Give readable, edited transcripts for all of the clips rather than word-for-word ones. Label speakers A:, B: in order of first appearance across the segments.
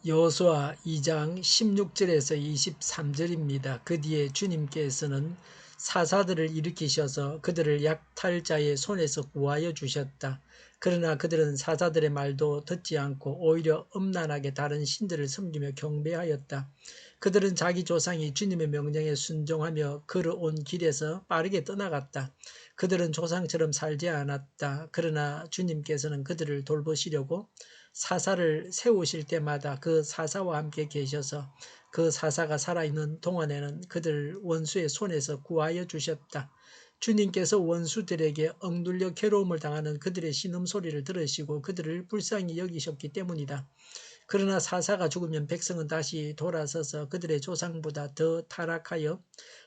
A: 여호수아 2장 16절에서 23절입니다. 그 뒤에 주님께서는 사사들을 일으키셔서 그들을 약탈자의 손에서 구하여 주셨다. 그러나 그들은 사사들의 말도 듣지 않고 오히려 음란하게 다른 신들을 섬기며 경배하였다. 그들은 자기 조상이 주님의 명령에 순종하며 걸어온 길에서 빠르게 떠나갔다. 그들은 조상처럼 살지 않았다. 그러나 주님께서는 그들을 돌보시려고 사사를 세우실 때마다 그 사사와 함께 계셔서 그 사사가 살아있는 동안에는 그들 원수의 손에서 구하여 주셨다. 주님께서 원수들에게 억눌려 괴로움을 당하는 그들의 신음소리를 들으시고 그들을 불쌍히 여기셨기 때문이다. 그러나 사사가 죽으면 백성은 다시 돌아서서 그들의 조상보다 더 타락하여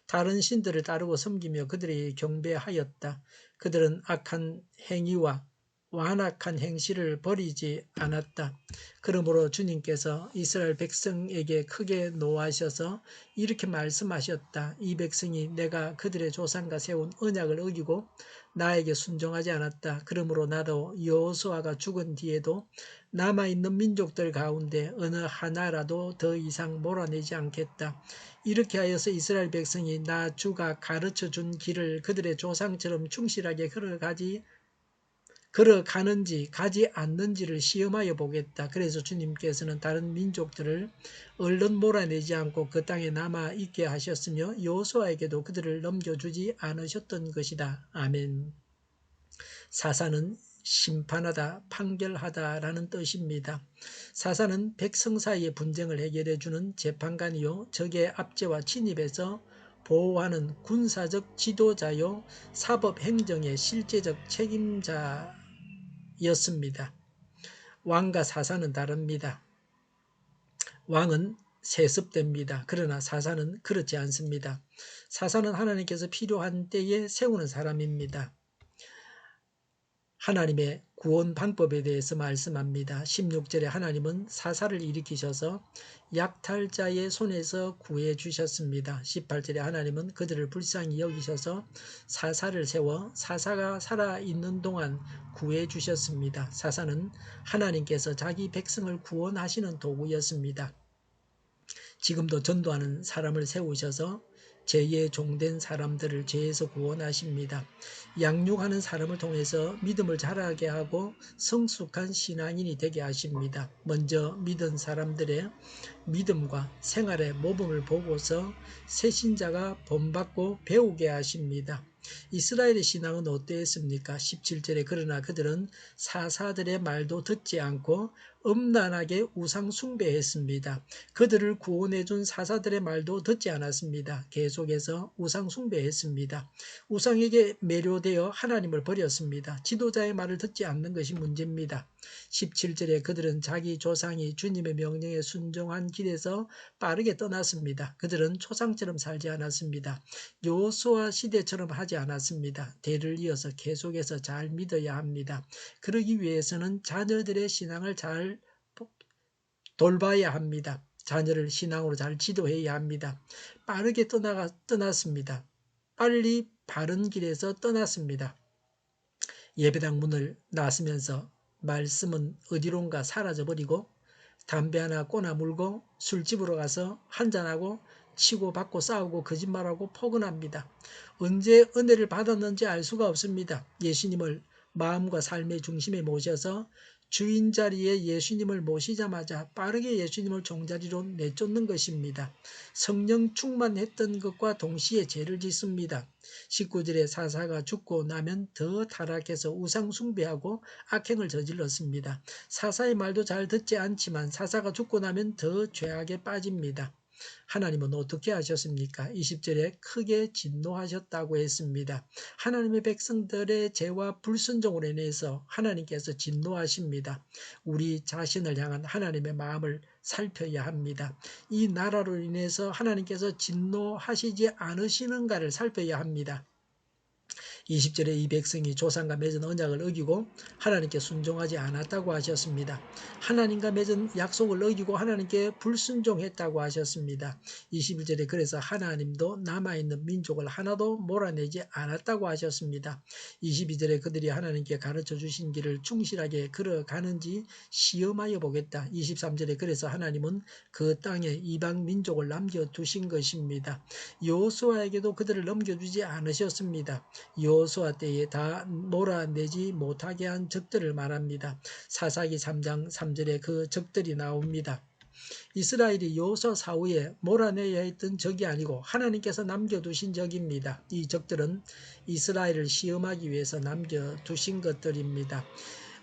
A: 다른 신들을 따르고 섬기며 그들에게 경배하였다. 그들은 악한 행위와 완악한 행실을 버리지 않았다. 그러므로 주님께서 이스라엘 백성에게 크게 노하셔서 이렇게 말씀하셨다. 이 백성이 내가 그들의 조상과 세운 언약을 어기고 나에게 순종하지 않았다. 그러므로 나도 여호수아가 죽은 뒤에도 남아있는 민족들 가운데 어느 하나라도 더 이상 몰아내지 않겠다. 이렇게 하여서 이스라엘 백성이 나 주가 가르쳐준 길을 그들의 조상처럼 충실하게 걸어가는지 가지 않는지를 시험하여 보겠다. 그래서 주님께서는 다른 민족들을 얼른 몰아내지 않고 그 땅에 남아 있게 하셨으며 여호수아에게도 그들을 넘겨주지 않으셨던 것이다. 아멘. 사사는 심판하다, 판결하다라는 뜻입니다. 사사는 백성 사이의 분쟁을 해결해주는 재판관이요, 적의 압제와 침입에서 보호하는 군사적 지도자요, 사법행정의 실제적 책임자였습니다. 왕과 사사는 다릅니다. 왕은 세습됩니다. 그러나 사사는 그렇지 않습니다. 사사는 하나님께서 필요한 때에 세우는 사람입니다. 하나님의 구원 방법에 대해서 말씀합니다. 16절에 하나님은 사사를 일으키셔서 약탈자의 손에서 구해 주셨습니다. 18절에 하나님은 그들을 불쌍히 여기셔서 사사를 세워 사사가 살아있는 동안 구해 주셨습니다. 사사는 하나님께서 자기 백성을 구원하시는 도구였습니다. 지금도 전도하는 사람을 세우셔서 죄의 종된 사람들을 죄에서 구원하십니다. 양육하는 사람을 통해서 믿음을 자라게 하고 성숙한 신앙인이 되게 하십니다. 먼저 믿은 사람들의 믿음과 생활의 모범을 보고서 새신자가 본받고 배우게 하십니다. 이스라엘의 신앙은 어떠했습니까? 17절에 그러나 그들은 사사들의 말도 듣지 않고 음란하게 우상 숭배했습니다. 그들을 구원해준 사사들의 말도 듣지 않았습니다. 계속해서 우상 숭배했습니다. 우상에게 매료되어 하나님을 버렸습니다. 지도자의 말을 듣지 않는 것이 문제입니다. 17절에 그들은 자기 조상이 주님의 명령에 순종한 길에서 빠르게 떠났습니다. 그들은 초상처럼 살지 않았습니다. 여호수아 시대처럼 하지 않았습니다. 대를 이어서 계속해서 잘 믿어야 합니다. 그러기 위해서는 자녀들의 신앙을 잘 돌봐야 합니다. 자녀를 신앙으로 잘 지도해야 합니다. 빠르게 떠났습니다. 빨리 바른 길에서 떠났습니다. 예배당 문을 나서면서 말씀은 어디론가 사라져버리고 담배 하나 꼬나 물고 술집으로 가서 한잔하고 치고받고 싸우고 거짓말하고 포근합니다. 언제 은혜를 받았는지 알 수가 없습니다. 예수님을 마음과 삶의 중심에 모셔서 주인 자리에 예수님을 모시자마자 빠르게 예수님을 종자리로 내쫓는 것입니다. 성령 충만했던 것과 동시에 죄를 짓습니다. 19절에 사사가 죽고 나면 더 타락해서 우상 숭배하고 악행을 저질렀습니다. 사사의 말도 잘 듣지 않지만 사사가 죽고 나면 더 죄악에 빠집니다. 하나님은 어떻게 하셨습니까? 20절에 크게 진노하셨다고 했습니다. 하나님의 백성들의 죄와 불순종으로 인해서 하나님께서 진노하십니다. 우리 자신을 향한 하나님의 마음을 살펴야 합니다. 이 나라로 인해서 하나님께서 진노하시지 않으시는가를 살펴야 합니다. 20절에 이 백성이 조상과 맺은 언약을 어기고 하나님께 순종하지 않았다고 하셨습니다. 하나님과 맺은 약속을 어기고 하나님께 불순종했다고 하셨습니다. 21절에 그래서 하나님도 남아있는 민족을 하나도 몰아내지 않았다고 하셨습니다. 22절에 그들이 하나님께 가르쳐 주신 길을 충실하게 걸어가는지 시험하여 보겠다. 23절에 그래서 하나님은 그 땅에 이방 민족을 남겨두신 것입니다. 여호수아에게도 그들을 넘겨주지 않으셨습니다. 여호수아 때에 다 몰아내지 못하게 한 적들을 말합니다. 사사기 3장 3절에 그 적들이 나옵니다. 이스라엘이 여호수아 사후에 몰아내야 했던 적이 아니고 하나님께서 남겨두신 적입니다. 이 적들은 이스라엘을 시험하기 위해서 남겨두신 것들입니다.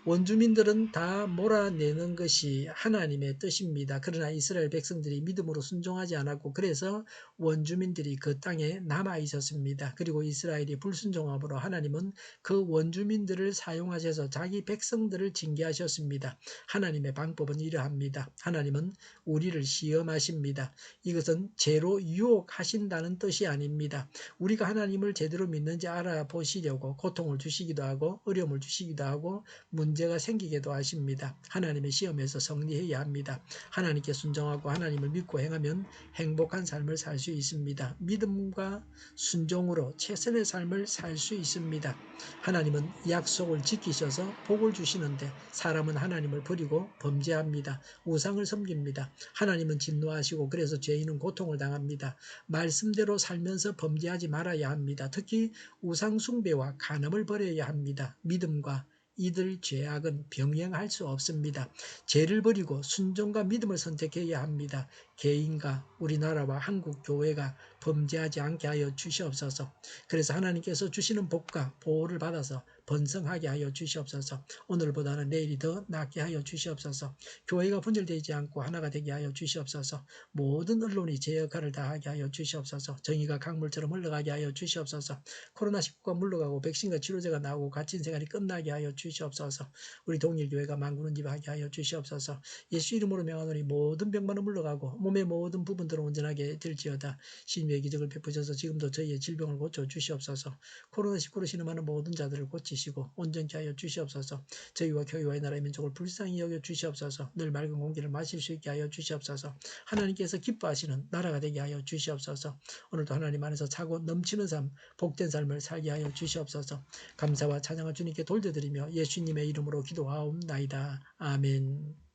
A: 원주민들은 다 몰아내는 것이 하나님의 뜻입니다. 그러나 이스라엘 백성들이 믿음으로 순종하지 않았고 그래서 원주민들이 그 땅에 남아 있었습니다. 그리고 이스라엘이 불순종함으로 하나님은 그 원주민들을 사용하셔서 자기 백성들을 징계하셨습니다. 하나님의 방법은 이러합니다. 하나님은 우리를 시험하십니다. 이것은 죄로 유혹하신다는 뜻이 아닙니다. 우리가 하나님을 제대로 믿는지 알아보시려고 고통을 주시기도 하고 어려움을 주시기도 하고 문제가 생기게도 하십니다. 하나님의 시험에서 승리해야 합니다. 하나님께 순종하고 하나님을 믿고 행하면 행복한 삶을 살 수 있습니다. 믿음과 순종으로 최선의 삶을 살 수 있습니다. 하나님은 약속을 지키셔서 복을 주시는데 사람은 하나님을 버리고 범죄합니다. 우상을 섬깁니다. 하나님은 진노하시고 그래서 죄인은 고통을 당합니다. 말씀대로 살면서 범죄하지 말아야 합니다. 특히 우상 숭배와 간음을 버려야 합니다. 믿음과 이들 죄악은 병행할 수 없습니다. 죄를 버리고 순종과 믿음을 선택해야 합니다. 개인과 우리나라와 한국 교회가 범죄하지 않게 하여 주시옵소서. 그래서 하나님께서 주시는 복과 보호를 받아서 번성하게 하여 주시옵소서. 오늘보다는 내일이 더 낫게 하여 주시옵소서. 교회가 분열되지 않고 하나가 되게 하여 주시옵소서. 모든 언론이 제 역할을 다하게 하여 주시옵소서. 정의가 강물처럼 흘러가게 하여 주시옵소서. 코로나19가 물러가고 백신과 치료제가 나오고 갇힌 생활이 끝나게 하여 주시옵소서. 우리 동일교회가 만군은집하게 하여 주시옵소서. 예수 이름으로 명하노니 모든 병만은 물러가고 몸의 모든 부분들은 온전하게 될지어다. 신유의 기적을 베푸셔서 지금도 저희의 질병을 고쳐 주시옵소서. 코로나19로 신음하는 모든 자들을 고치시고 온전케 하여 주시옵소서. 저희와 교회와 이 나라의 민족을 불쌍히 여겨 주시옵소서. 늘 맑은 공기를 마실 수 있게 하여 주시옵소서. 하나님께서 기뻐하시는 나라가 되게 하여 주시옵소서. 오늘도 하나님 안에서 차고 넘치는 삶, 복된 삶을 살게 하여 주시옵소서. 감사와 찬양을 주님께 돌려드리며 예수님의 이름으로 기도하옵나이다. 아멘.